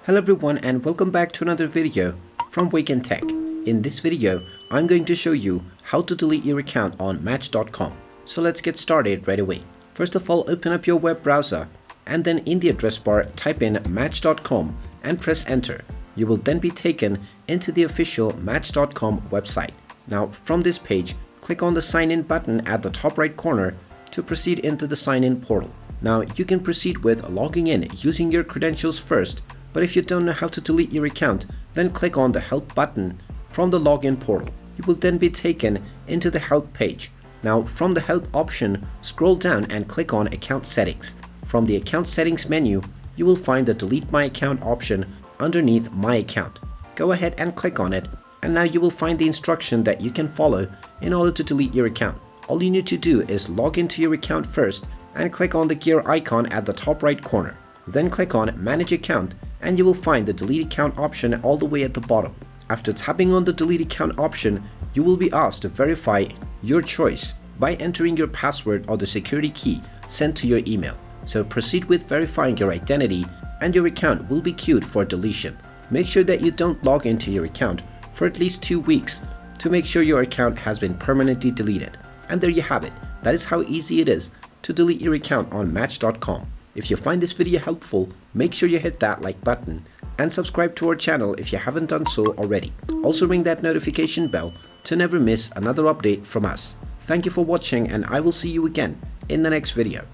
Hello everyone and welcome back to another video from Wake&Tech. In this video, I'm going to show you how to delete your account on Match.com. So let's get started right away. First of all, open up your web browser and then in the address bar type in Match.com and press enter. You will then be taken into the official Match.com website. Now from this page, click on the sign in button at the top right corner to proceed into the sign in portal. Now you can proceed with logging in using your credentials first. But if you don't know how to delete your account, then click on the help button from the login portal. You will then be taken into the help page. Now from the help option, scroll down and click on account settings. From the account settings menu, you will find the delete my account option underneath my account. Go ahead and click on it, and now you will find the instruction that you can follow in order to delete your account. All you need to do is log into your account first and click on the gear icon at the top right corner. Then click on manage account and you will find the delete account option all the way at the bottom. After tapping on the delete account option, you will be asked to verify your choice by entering your password or the security key sent to your email. So proceed with verifying your identity and your account will be queued for deletion. Make sure that you don't log into your account for at least 2 weeks to make sure your account has been permanently deleted. And there you have it. That is how easy it is to delete your account on Match.com. If you find this video helpful, make sure you hit that like button and subscribe to our channel if you haven't done so already. Also ring that notification bell to never miss another update from us. Thank you for watching and I will see you again in the next video.